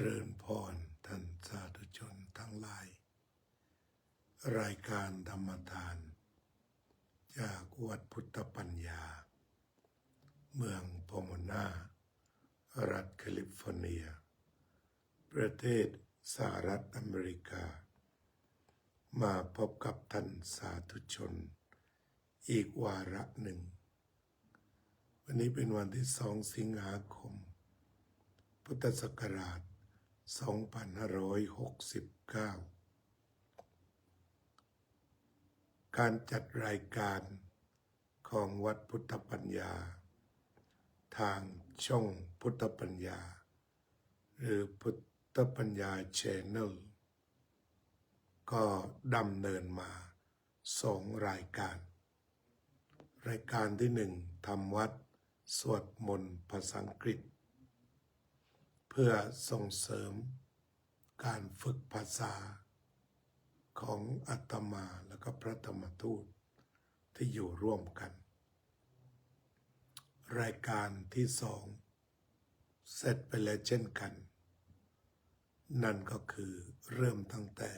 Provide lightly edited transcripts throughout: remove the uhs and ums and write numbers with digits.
ริญพรท่านสาธุชนทั้งหลายรายการธรรมทานจากวัดพุทธปัญญาเมืองโพโมนารัฐแคลิฟอร์เนียประเทศสหรัฐอเมริกามาพบกับท่านสาธุชนอีกวาระหนึ่งวันนี้เป็นวันที่2 สิงหาคมพุทธศักราช2569การจัดรายการของวัดพุทธปัญญาทางช่องพุทธปัญญาหรือพุทธปัญญาแชนแนลก็ดำเนินมา2 รายการที่1ทำวัดสวดมนต์ภาษาอังกฤษเพื่อส่งเสริมการฝึกภาษาของอาตมาและก็พระธรรมทูตที่อยู่ร่วมกันรายการที่2เสร็จไปแล้วเช่นกันนั่นก็คือเริ่มตั้งแต่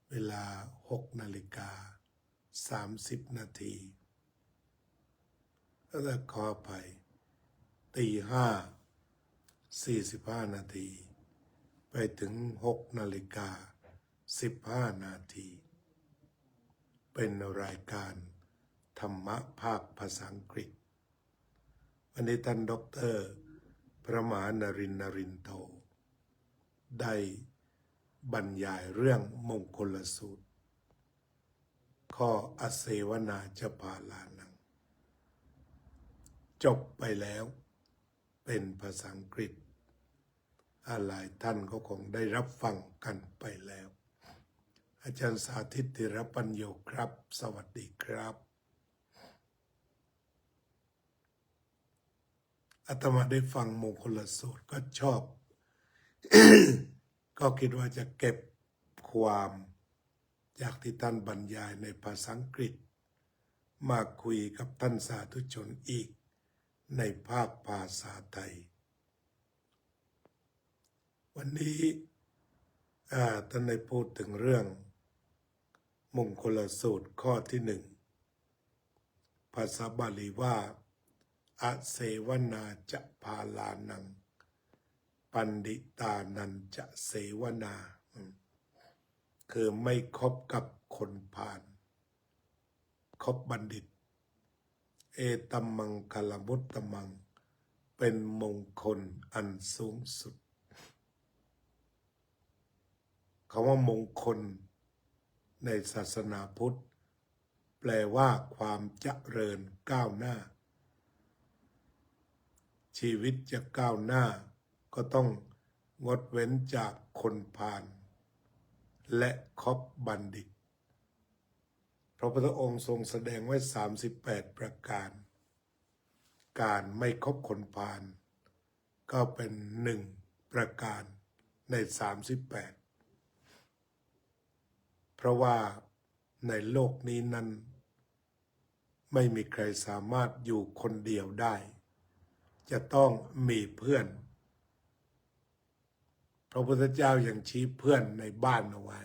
เวลา6:30 นาทีและขอไป5:45 นาทีไปถึง6:15 นาทีเป็นรายการธรรมะภาคภาษาอังกฤษวันนี้ท่านดร.พระมหานรินทร์ นรินทร์โทได้บรรยายเรื่องมงคลสูตรข้ออเสวนาจะพาลานังจบไปแล้วเป็นภาษาอังกฤษหลายท่านก็คงได้รับฟังกันไปแล้วอาจารย์สาธิต ธิรปัญโยครับสวัสดีครับอาตมาได้ฟังมงคลสูตรก็ชอบ ก็คิดว่าจะเก็บความจากที่ท่านบรรยายในภาษาอังกฤษมาคุยกับท่านสาธุชนอีกในภาคภาษาไทยวันนี้ท่านได้พูดถึงเรื่องมงคลสูตรข้อที่1ภาษาบาลีว่าอเสวนาจะพาลานังปันดิตานันจะเสวนาคือไม่คบกับคนพาลคบบัณฑิตเอตัมมังคลมุตตมังเป็นมงคลอันสูงสุดคำว่ามงคลในศาสนาพุทธแปลว่าความเจริญก้าวหน้าชีวิตจะก้าวหน้าก็ต้องงดเว้นจากคนพาลและคบบัณฑิตพระพุทธองค์ทรงแสดงไว้38ประการการไม่คบคนพาลก็เป็น1ประการใน38เพราะว่าในโลกนี้นั้นไม่มีใครสามารถอยู่คนเดียวได้จะต้องมีเพื่อนพระพุทธเจ้ายังชี้เพื่อนในบ้านเอาไว้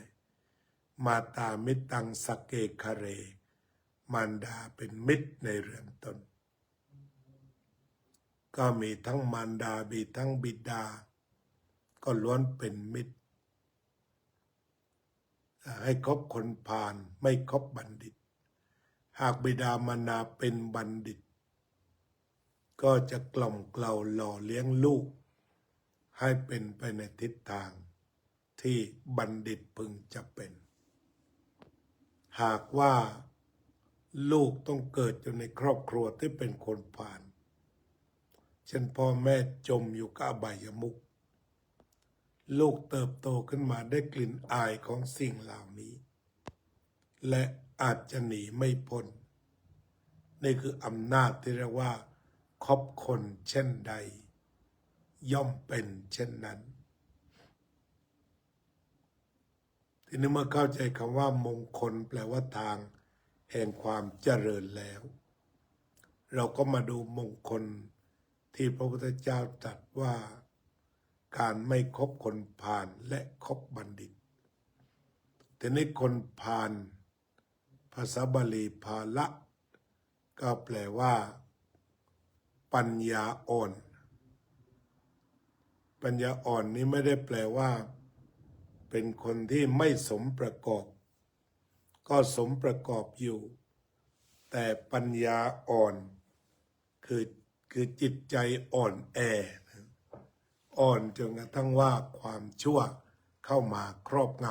มาตามิตังสเกคะเรมารดาเป็นมิตรในเรือนตนก็มีทั้งมารดามีทั้งบิดาก็ล้วนเป็นมิตรให้คบคนพาลไม่คบบัณฑิตหากบิดามารดาเป็นบัณฑิตก็จะกล่อมเกลาหล่อเลี้ยงลูกให้เป็นไปในทิศทางที่บัณฑิตพึงจะเป็นหากว่าลูกต้องเกิดอยู่ในครอบครัวที่เป็นคนพาลเช่นพ่อแม่จมอยู่กับอบายมุขลูกเติบโตขึ้นมาได้กลิ่นอายของสิ่งเหล่านี้และอาจจะหนีไม่พ้นนี่คืออำนาจที่เรียกว่าคบคนเช่นใดย่อมเป็นเช่นนั้นทีนี้เมื่อเข้าใจคำว่ามงคลแปลว่าทางแห่งความเจริญแล้วเราก็มาดูมงคลที่พระพุทธเจ้าตรัสว่า การไม่คบคนพาลและคบบัณฑิตทีนี้คนพาลภาษาบาลีภาละก็แปลว่าปัญญาอ่อนปัญญาอ่อนนี้ไม่ได้แปลว่าเป็นคนที่ไม่สมประกอบก็สมประกอบอยู่แต่ปัญญาอ่อนคือจิตใจอ่อนแออ่อนจนกระทั่งว่าความชั่วเข้ามาครอบง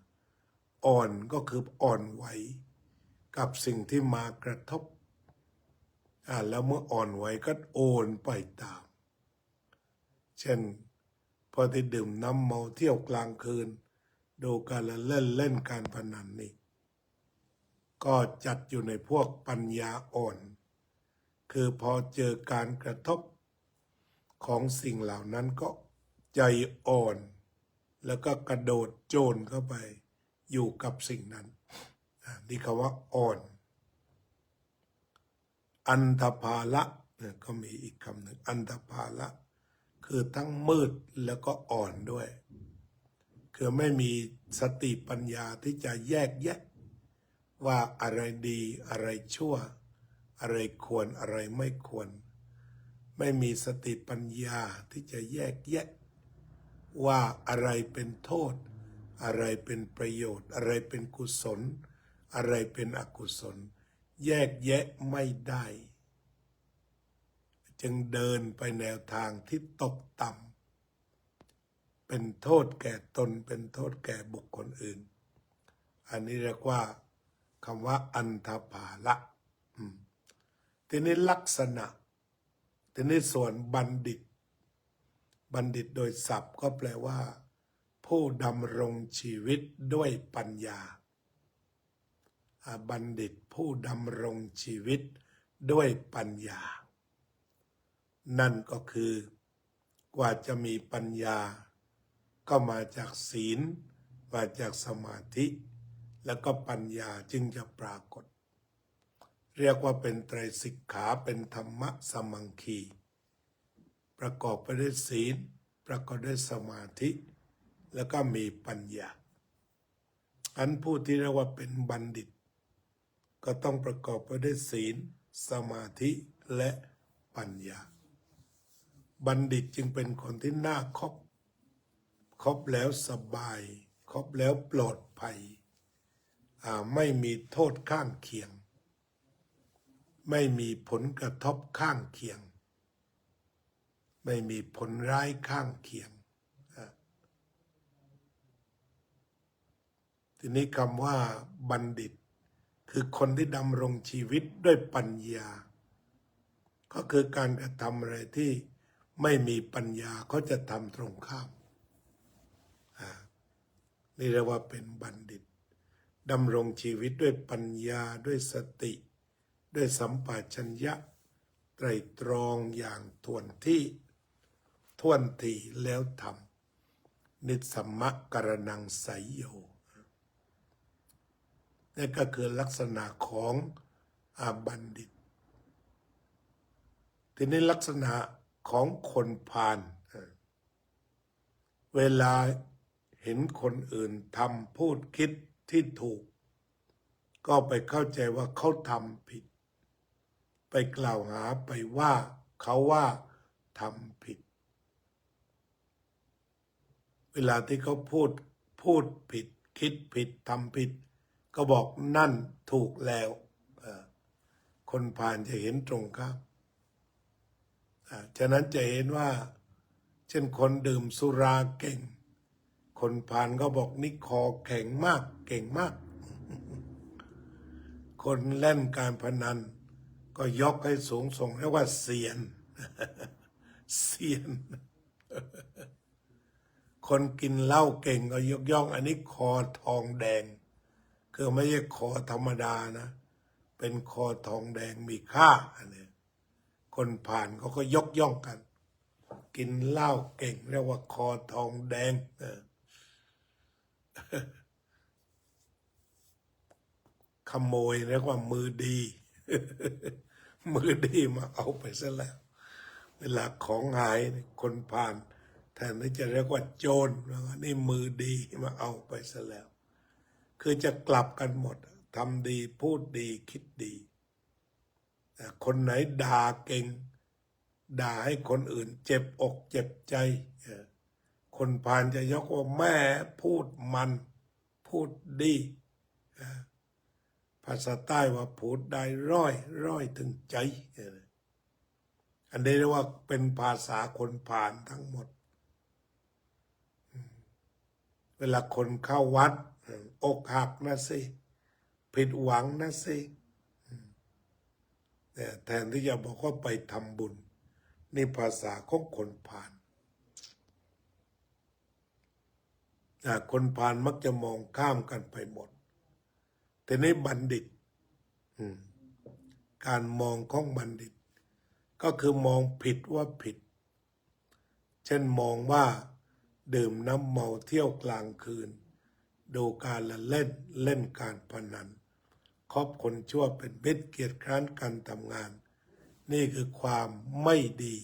ำอ่อนก็คืออ่อนไหวกับสิ่งที่มากระทบแล้วเมื่ออ่อนไหวก็โอนไปตามเช่นพอที่ดื่มน้ำเมาเที่ยวกลางคืนดูการเล่นการพนันนี่ก็จัดอยู่ในพวกปัญญาอ่อนคือพอเจอการกระทบของสิ่งเหล่านั้นก็ใจอ่อนแล้วก็กระโดดโจรเข้าไปอยู่กับสิ่งนั้นนี่คำว่าอ่อนอันธพาละก็มีอีกคำหนึ่งอันธพาละคือทั้งมืดแล้วก็อ่อนด้วยคือไม่มีสติปัญญาที่จะแยกแยะว่าอะไรดีอะไรชั่วอะไรควรอะไรไม่ควรไม่มีสติปัญญาที่จะแยกแยะว่าอะไรเป็นโทษอะไรเป็นประโยชน์อะไรเป็นกุศลอะไรเป็นอกุศลแยกแยะไม่ได้จึงเดินไปแนวทางที่ตกต่ำเป็นโทษแก่ตนเป็นโทษแก่บุคคลอื่นอันนี้เรียกว่าคำว่าอันธพาละทีนี้ลักษณะทีนี้ส่วนบัณฑิตบัณฑิตโดยศัพท์ก็แปลว่าผู้ดำรงชีวิตด้วยปัญญาบัณฑิตผู้ดำรงชีวิตด้วยปัญญานั่นก็คือกว่าจะมีปัญญาก็มาจากศีลมาจากสมาธิแล้วก็ปัญญาจึงจะปรากฏเรียกว่าเป็นไตรสิกขาเป็นธรรมะสมังคีประกอบไปด้วยศีลประกอบด้วยสมาธิแล้วก็มีปัญญาอันผู้ที่เรียกว่าเป็นบัณฑิตก็ต้องประกอบไปด้วยศีลสมาธิและปัญญาบัณฑิตจึงเป็นคนที่น่าคบแล้วสบายคบแล้วปลอดภัยไม่มีโทษข้างเคียงไม่มีผลกระทบข้างเคียงไม่มีผลร้ายข้างเคียงทีนี้คำว่าบัณฑิตคือคนที่ดำรงชีวิตด้วยปัญญาก็คือการกระทำอะไรที่ไม่มีปัญญาเขาจะทำตรงข้ามนี่เรียกว่าเป็นบัณฑิตดำรงชีวิตด้วยปัญญาด้วยสติด้วยสัมปชัญญะไตรตรองอย่างท่วนทีแล้วทำนิสสัมมะกรณังไสยโยนี่ก็คือลักษณะของบัณฑิตทีนี้ลักษณะของคนพาลเวลาเห็นคนอื่นทำพูดคิดที่ถูกก็ไปเข้าใจว่าเขาทำผิดไปกล่าวหาไปว่าเขาว่าทำผิดเวลาที่เขาพูดผิดคิดผิดทำผิดก็บอกนั่นถูกแล้วคนพาลจะเห็นตรงข้ามฉะนั้นจะเห็นว่าเช่นคนดื่มสุราเก่งคนพาลก็บอกนี่คอแข็งมากเก่งมากคนเล่นการพนันก็ยกให้สูงส่งเรียกว่าเซียนเซียนคนกินเหล้าเก่งก็ยกย่องอันนี้คอทองแดงคือไม่ใช่คอธรรมดานะเป็นคอทองแดงมีค่าอันนี้คนผ่านเขาก็ยกย่องกันกินเหล้าเก่งเรียกว่าคอทองแดงขโมยเรียกว่ามือดีมือดีมาเอาไปซะแล้วเวลาของหายคนผ่าน แทนที่จะเรียกว่าโจรนี่มือดีมาเอาไปซะแล้วคือจะกลับกันหมดทำดีพูดดีคิดดีคนไหนด่าเก่งด่าให้คนอื่นเจ็บอกเจ็บใจคนพาลจะยกว่าแม่พูดมันพูดดีภาษาใต้ว่าพูดได้ร้อยถึงใจอันนี้เรียกว่าเป็นภาษาคนพาลทั้งหมดเวลาคนเข้าวัดอกหักนะสิผิดหวังนะสิแทนที่จะบอกว่าไปทำบุญนี่ภาษาของคนพาลคนพาลมักจะมองข้ามกันไปหมดแต่ในบัณฑิตการมองของบัณฑิตก็คือมองผิดว่าผิดเช่นมองว่าดื่มน้ำเมาเที่ยวกลางคืนดูการละเล่นการพนันคบคนชั่วเป็นมิตรเกียรติคร้านการทำงานนี่คือความไม่ดี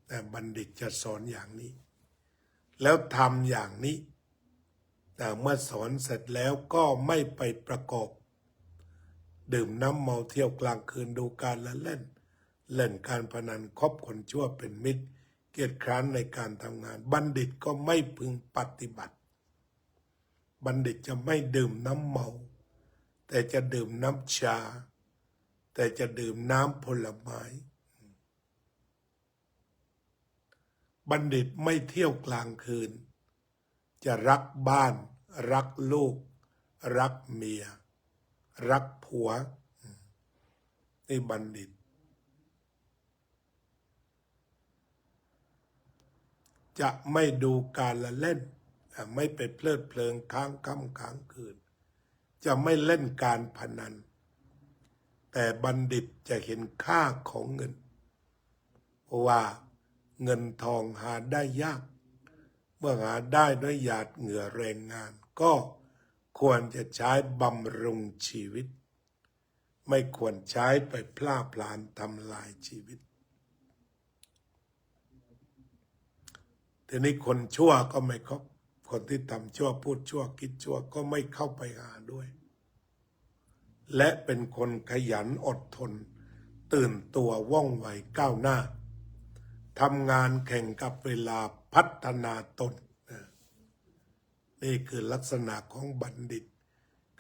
แต่บัณฑิตจะสอนอย่างนี้แล้วทำอย่างนี้แต่เมื่อสอนเสร็จแล้วก็ไม่ไปประกอบดื่มน้ำเมาเที่ยวกลางคืนดูการละเล่นการพนันคบคนชั่วเป็นมิตรเกียรติคร้านในการทำงานบัณฑิตก็ไม่พึงปฏิบัติบัณฑิตจะไม่ดื่มน้ำเมาแต่จะดื่มน้ำชาแต่จะดื่มน้ำผลไม้บัณฑิตไม่เที่ยวกลางคืนจะรักบ้านรักลูกรักเมียรักผัวนี่บัณฑิตจะไม่ดูการละเล่นไม่ไปเพลิดเพลินค้างค่ำค้างคืนจะไม่เล่นการพนันแต่บัณฑิตจะเห็นค่าของเงินว่าเงินทองหาได้ยากเมื่อหาได้ด้วยหยาดเหงื่อแรงงานก็ควรจะใช้บำรุงชีวิตไม่ควรใช้ไปพลาดพลาญทำลายชีวิตทีนี้คนชั่วก็ไม่คบคนที่ทำชั่วพูดชั่วคิดชั่วก็ไม่เข้าไปหาด้วยและเป็นคนขยันอดทนตื่นตัวว่องไวก้าวหน้าทำงานแข่งกับเวลาพัฒนาตนนี่คือลักษณะของบัณฑิต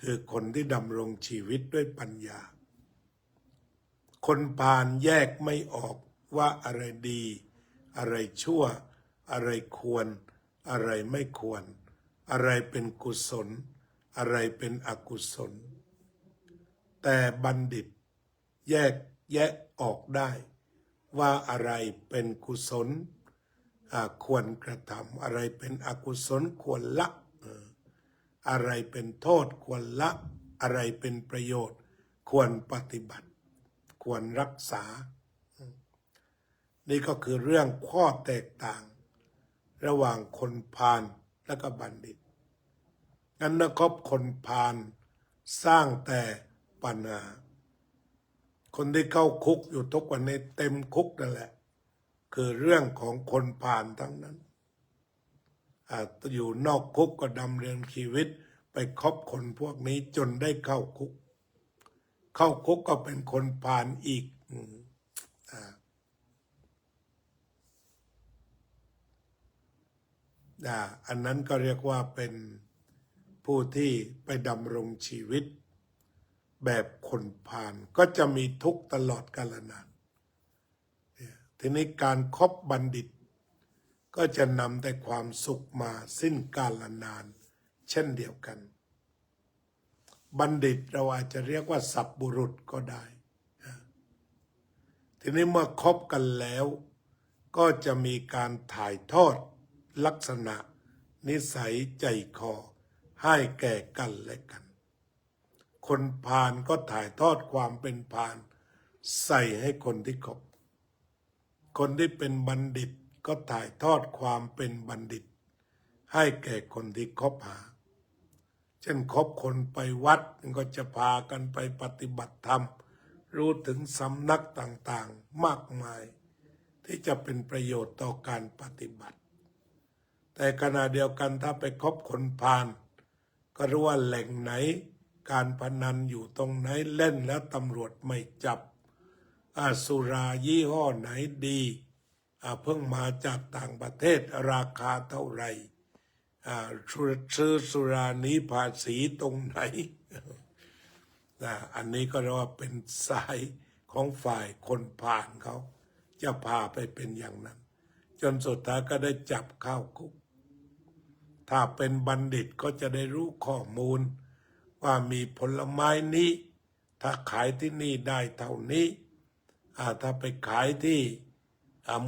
คือคนที่ดำรงชีวิตด้วยปัญญาคนพาลแยกไม่ออกว่าอะไรดีอะไรชั่วอะไรควรอะไรไม่ควรอะไรเป็นกุศลอะไรเป็นอกุศลแต่บัณฑิตแยกแยะออกได้ว่าอะไรเป็นกุศลควรกระทำอะไรเป็นอกุศลควรละอะไรเป็นโทษควรละอะไรเป็นประโยชน์ควรปฏิบัติควรรักษานี่ก็คือเรื่องข้อแตกต่างระหว่างคนพาลและก็บัณฑิตงั้นนะครับคนพาลสร้างแต่ปัญหาคนที่เข้าคุกอยู่ทุกวันนี้เต็มคุกนั่นแหละคือเรื่องของคนพาลทั้งนั้นอยู่นอกคุกก็ดำเนินชีวิตไปคบคนพวกนี้จนได้เข้าคุกก็เป็นคนพาลอีกอันนั้นก็เรียกว่าเป็นผู้ที่ไปดำรงชีวิตแบบคนพาลก็จะมีทุกข์ตลอดกาลนานทีนี้การคบบัณฑิตก็จะนำแต่ความสุขมาสิ้นกาลนานเช่นเดียวกันบัณฑิตเราอาจจะเรียกว่าสัพบุรุษก็ได้ทีนี้เมื่อคบกันแล้วก็จะมีการถ่ายทอดลักษณะนิสัยใจคอให้แก่กันและกันคนพาลก็ถ่ายทอดความเป็นพาลใส่ให้คนที่คบคนที่เป็นบัณฑิตก็ถ่ายทอดความเป็นบัณฑิตให้แก่คนที่คบหาเช่นคบคนไปวัดก็จะพากันไปปฏิบัติธรรมรู้ถึงสำนักต่างๆมากมาย ที่จะเป็นประโยชน์ต่อการปฏิบัติ แต่ขณะเดียวกันถ้าไปคบคนพาลก็รู้ว่าแหล่งไหนการพนันอยู่ตรงไหนเล่นแล้วตำรวจไม่จับสุรายี่ห้อไหนดีเพิ่งมาจากต่างประเทศราคาเท่าไหร่ซื้อสุรานี้ภาษีตรงไหนอันนี้ก็เรียกว่าเป็นสายของฝ่ายคนพาลเขาจะพาไปเป็นอย่างนั้นจนสุดท้ายก็ได้จับเข้าคุกถ้าเป็นบัณฑิตก็จะได้รู้ข้อมูลว่ามีผลไม้นี้ถ้าขายที่นี่ได้เท่านี้ถ้าไปขายที่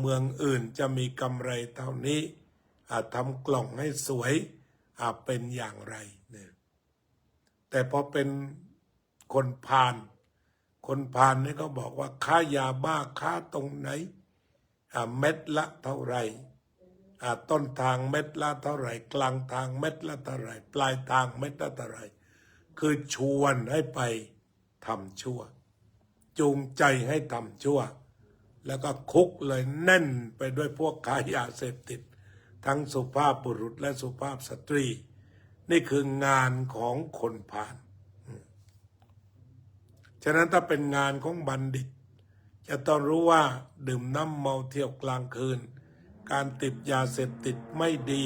เมืองอื่นจะมีกำไรเท่านี้ทำกล่องให้สวยเป็นอย่างไรเนี่ยแต่พอเป็นคนพาลนี่ก็บอกว่าค้ายาบ้าค้าตรงไหนเม็ดละเท่าไหร่ต้นทางเม็ดละเท่าไหร่กลางทางเม็ดละเท่าไหร่ปลายทางเม็ดละเท่าไหร่คือชวนให้ไปทำชั่วจูงใจให้ทำชั่วแล้วก็คุกเลยแน่นไปด้วยพวกขายยาเสพติดทั้งสุภาพบุรุษและสุภาพสตรีนี่คืองานของคนพาลฉะนั้นถ้าเป็นงานของบัณฑิตจะต้องรู้ว่าดื่มน้ำเมาเที่ยวกลางคืนการติดยาเสพติดไม่ดี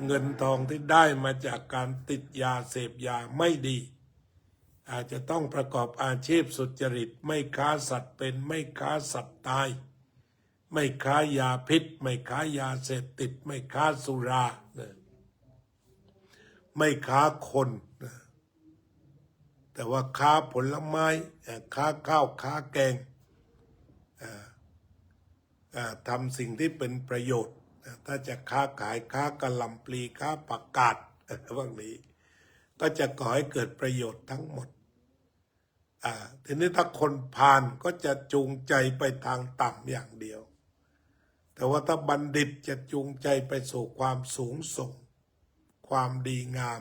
เงินทองที่ได้มาจากการติดยาเสพยาไม่ดีอาจจะต้องประกอบอาชีพสุจริตไม่ค้าสัตว์เป็นไม่ค้าสัตว์ตายไม่ค้ายาพิษไม่ค้ายาเสพติดไม่ค้าสุราไม่ค้าคนแต่ว่าค้าผลไม้ค้าข้าวค้าแกงทำสิ่งที่เป็นประโยชน์ถ้าจะค้าขายค้ากะหล่ำปลีค้าผักกาดพวกนี้ก็จะก่อให้เกิดประโยชน์ทั้งหมดทีนี้ถ้าคนพาลก็จะจูงใจไปทางต่ำอย่างเดียวแต่ว่าถ้าบัณฑิตจะจูงใจไปสู่ความสูงส่งความดีงาม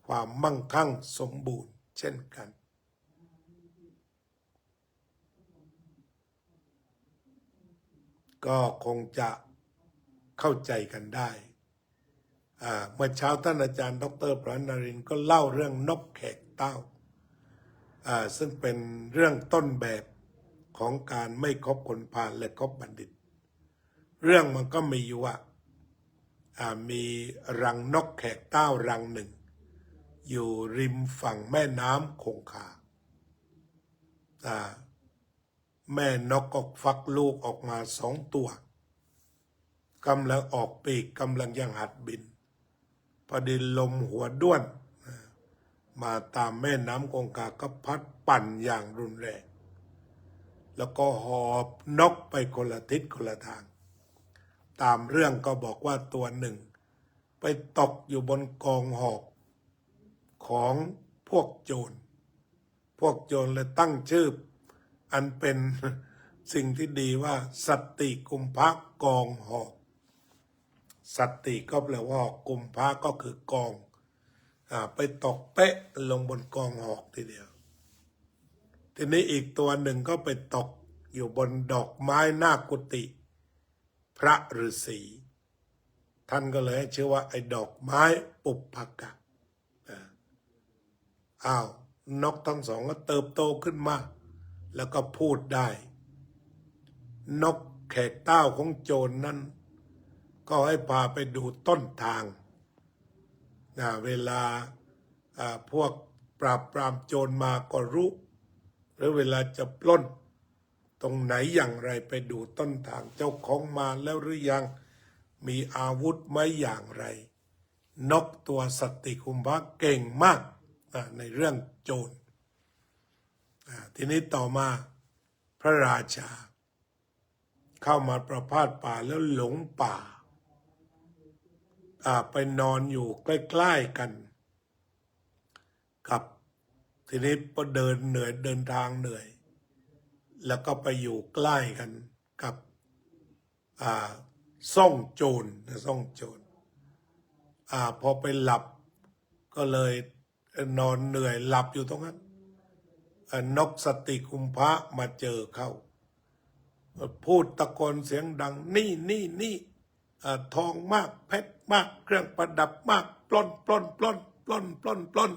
ความมั่งคั่งสมบูรณ์เช่นกันก็คงจะเข้าใจกันได้เมื่อเช้าท่านอาจารย์ดร.พระนรินทร์ก็เล่าเรื่องนกแขกเต้าซึ่งเป็นเรื่องต้นแบบของการไม่คบคนพาลและคบบัณฑิตเรื่องมันก็มีอยู่ว่ามีรังนกแขกเต้ารังหนึ่งอยู่ริมฝั่งแม่น้ำคงคาแม่นกก็ฟักลูกออกมา2 ตัวกำลังออกปีกกำลังยังหัดบินพอดีลมหัวด้วนมาตามแม่น้ำคงคาก็พัดปั่นอย่างรุนแรงแล้วก็หอบนกไปคนละทิศคนละทางตามเรื่องก็บอกว่าตัวหนึ่งไปตกอยู่บนกองหอกของพวกโจรเลยตั้งชื่ออันเป็นสิ่งที่ดีว่าสัตติกุมภะกองหอกสัตติก็แปลว่ากุมภะก็คือกองไปตกเป๊ะลงบนกองหอกทีเดียวทีนี้อีกตัวหนึ่งก็ไปตกอยู่บนดอกไม้หน้ากุฏิพระฤาษีท่านก็เลยให้ชื่อว่าไอ้ดอกไม้ปุปภกะนกทั้งสองก็เติบโตขึ้นมาแล้วก็พูดได้นกแขกเต้าของโจรนั้นก็ให้พาไปดูต้นทางเวลาพวกปราบปรามโจรมาก็รู้หรือเวลาจะปล้นตรงไหนอย่างไรไปดูต้นทางเจ้าของมาแล้วหรือยังมีอาวุธไหมอย่างไรนกตัวสัตติกุมภะเก่งมากในเรื่องโจรทีนี้ต่อมาพระราชาเข้ามาประพาสป่าแล้วหลงป่าไปนอนอยู่ใกล้ๆกันกับทีนี้พอเดินทางเหนื่อยแล้วก็ไปอยู่ใกล้กันกับซ่องโจรพอไปหลับก็เลยนอนเหนื่อยหลับอยู่ตรงนั้นนกสัตติกุมภะมาเจอเข้า พูดตะโกนเสียงดังนี่ทองมากเพชรมากเครื่องประดับมากปล้น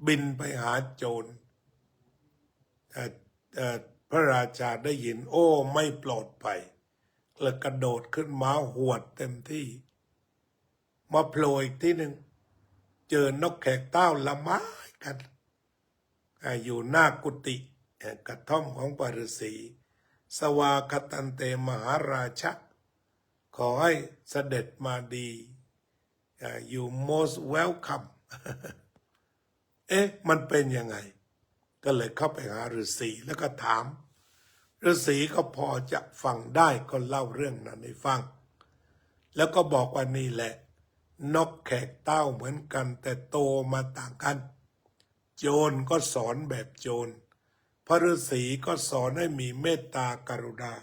บินไปหาโจรพระราชาได้ยินโอ้ไม่ปลอดภัยเลยกระโดดขึ้นม้าหวดเต็มที่มาโผล่อีกที่หนึ่งเจอนกแขกเต้าละไม้กันอยู่หน้ากุฏิกระท่อมของปฤษีสวาคตันเตมหาราชะขอให้เสด็จมาดีอยู่ most welcome มันเป็นยังไงก็เลยเข้าไปหาฤาษีแล้วก็ถามฤาษีก็พอจะฟังได้ก็เล่าเรื่องนั้นให้ฟังแล้วก็บอกว่านี่แหละนกแขกเต้าเหมือนกันแต่โตมาต่างกันโจรก็สอนแบบโจรพระฤาษีก็สอนให้มีเมตตากรุณา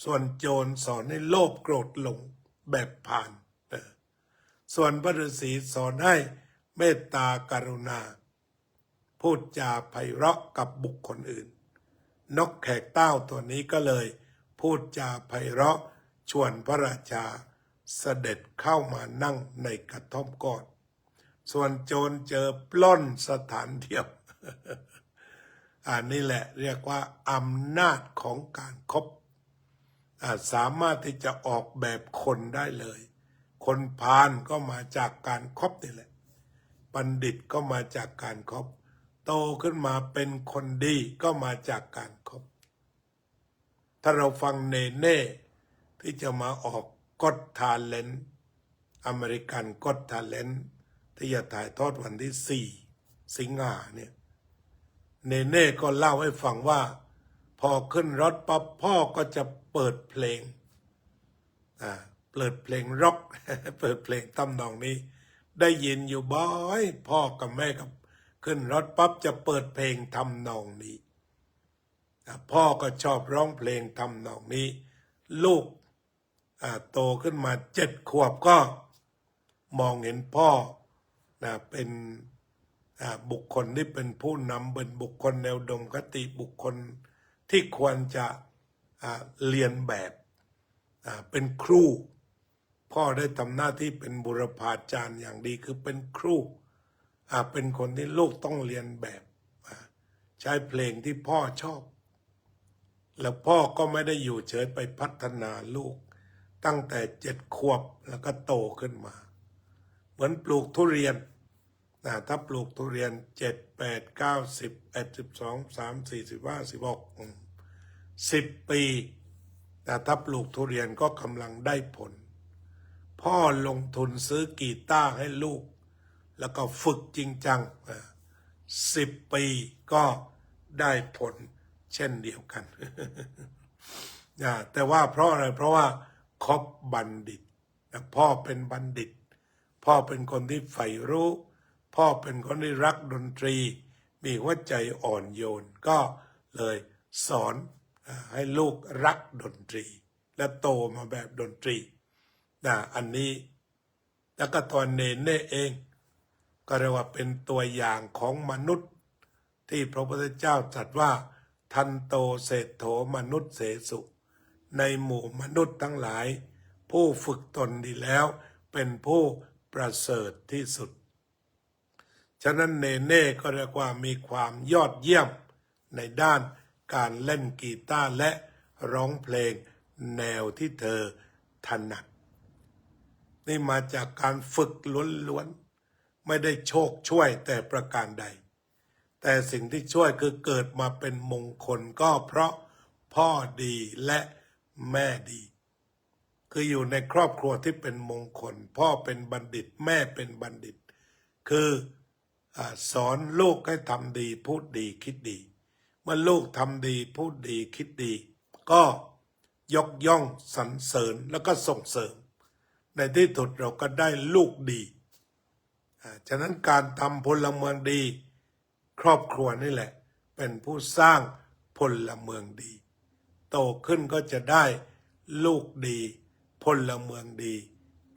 ส่วนโจรสอนให้โลภโกรธหลงแบบผ่านส่วนพระฤาษีสอนให้เมตตากรุณาพูดจาไพเราะกับบุคคลอื่นนกแขกเต้าตัวนี้ก็เลยพูดจาไพเราะชวนพระราชาเสด็จเข้ามานั่งในกระท่อมก่อนส่วนโจรเจอปล้นสถานเดียว อันนี้แหละเรียกว่าอำนาจของการคบสามารถที่จะออกแบบคนได้เลยคนพาลก็มาจากการคบนี่แหละบัณฑิตก็มาจากการคบโตขึ้นมาเป็นคนดีก็มาจากการคบถ้าเราฟังเนเน่ที่จะมาออกก็อตทาเลนต์อเมริกันก็อตทาเลนต์ที่จะถ่ายทอดวันที่4 สิงหาเนี่ยเนเน่ก็เล่าให้ฟังว่าพอขึ้นรถปั๊บพ่อก็จะเปิดเพลงเปิดเพลงร็อก เปิดเพลงตำนองนี้ได้ยินอยู่บ่อยพ่อกับแม่กับขึ้นรถปั๊บจะเปิดเพลงทำนองนี้พ่อก็ชอบร้องเพลงทำนองนี้ลูกโตขึ้นมา7 ขวบก็มองเห็นพ่อเป็นบุคคลที่เป็นผู้นำเป็นบุคคลแนวดมคติบุคคลที่ควรจะเรียนแบบเป็นครูพ่อได้ทำหน้าที่เป็นบุรพาจารย์อย่างดีคือเป็นครูเป็นคนที่ลูกต้องเรียนแบบใช้เพลงที่พ่อชอบแล้วพ่อก็ไม่ได้อยู่เฉยไปพัฒนาลูกตั้งแต่7 ขวบแล้วก็โตขึ้นมาเหมือนปลูกทุเรียนถ้าปลูกทุเรียน7 8 9 10 11 12 13 14 15 16 10 ปีถ้าปลูกทุเรียนก็กำลังได้ผลพ่อลงทุนซื้อกีตาร์ให้ลูกแล้วก็ฝึกจริงจัง10 ปีก็ได้ผลเช่นเดียวกัน แต่ว่าเพราะอะไรเพราะว่าคบบัณฑิตพ่อเป็นบัณฑิตพ่อเป็นคนที่ใฝ่รู้พ่อเป็นคนที่รักดนตรีมีหัวใจอ่อนโยนก็เลยสอนให้ลูกรักดนตรีและโตมาแบบดนตรีอันนี้แล้วก็ตอนเนเน่เองก็เรียกว่าเป็นตัวอย่างของมนุษย์ที่พระพุทธเจ้าตรัสว่าทันโตเศรษโธมนุษย์เสสุในหมู่มนุษย์ทั้งหลายผู้ฝึกตนดีแล้วเป็นผู้ประเสริฐที่สุดฉะนั้นเนเน่ก็เรียกว่ามีความยอดเยี่ยมในด้านการเล่นกีตาร์และร้องเพลงแนวที่เธอถนัดนี่มาจากการฝึกล้วนๆไม่ได้โชคช่วยแต่ประการใดแต่สิ่งที่ช่วยคือเกิดมาเป็นมงคลก็เพราะพ่อดีและแม่ดีคืออยู่ในครอบครัวที่เป็นมงคลพ่อเป็นบัณฑิตแม่เป็นบัณฑิตคือสอนลูกให้ทำดีพูดดีคิดดีเมื่อลูกทำดีพูดดีคิดดีก็ยกย่องสรรเสริญแล้วก็ส่งเสริมในที่สุดเราก็ได้ลูกดีฉะนั้นการทำพลเมืองดีครอบครัวนี่แหละเป็นผู้สร้างพลเมืองดีโตขึ้นก็จะได้ลูกดีพลเมืองดี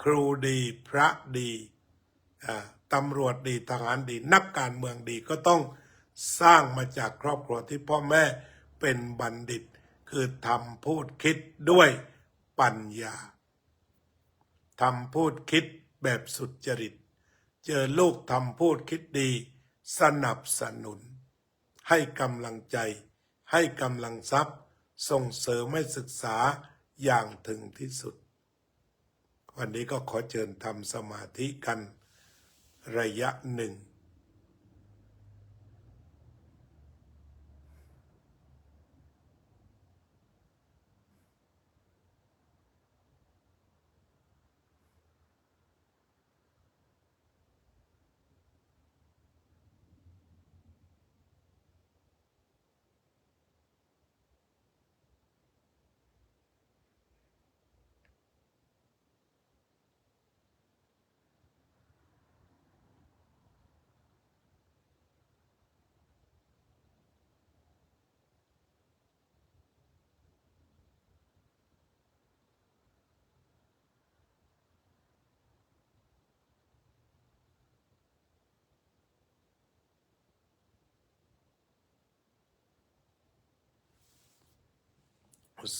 ครูดีพระดีตำรวจดีทหารดีนักการเมืองดีก็ต้องสร้างมาจากครอบครัวที่พ่อแม่เป็นบัณฑิต คือทำพูดคิดด้วยปัญญาทำพูดคิดแบบสุจริตเจอลูกทำพูดคิดดีสนับสนุนให้กำลังใจให้กำลังทรัพย์ส่งเสริมให้ศึกษาอย่างถึงที่สุดวันนี้ก็ขอเชิญทำสมาธิกันระยะหนึ่ง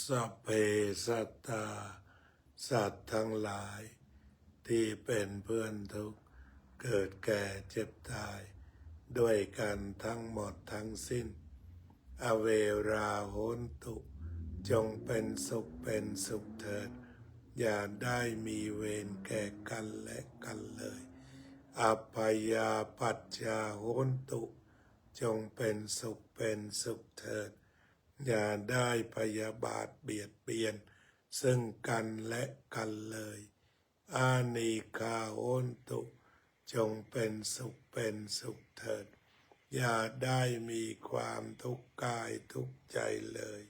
สัพเพสัตตาสัตว์ทั้งหลายที่เป็นเพื่อนทุกข์เกิดแก่เจ็บตายด้วยกันทั้งหมดทั้งสิ้นอเวราโหนตุจงเป็นสุขเป็นสุขเถิดอย่าได้มีเวรแก่กันและกันเลยอัปปยาปัจจาโหนตุจงเป็นสุขเป็นสุขเถิดอย่าได้พยาบาทเบียดเบียนซึ่งกันและกันเลยอานิคาโหนตุจงเป็นสุขเป็นสุขเถิดอย่าได้มีความทุกข์กายทุกข์ใจเลย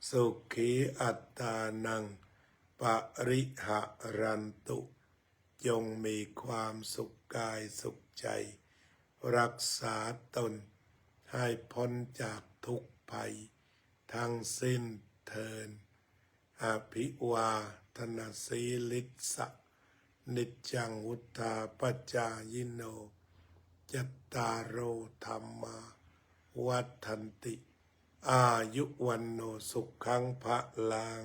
สุขีอัตตานังปริหะรันตุจงมีความสุขกายสุขใจรักษาตนให้พ้นจากทุกภัยทั้งสิ้นเทินอภิวาทนาสีลิสะนิจจังวุธาปัจจายโนจัตตารโอธรรมาวัฏันติอายุวันโนสุขังพลัง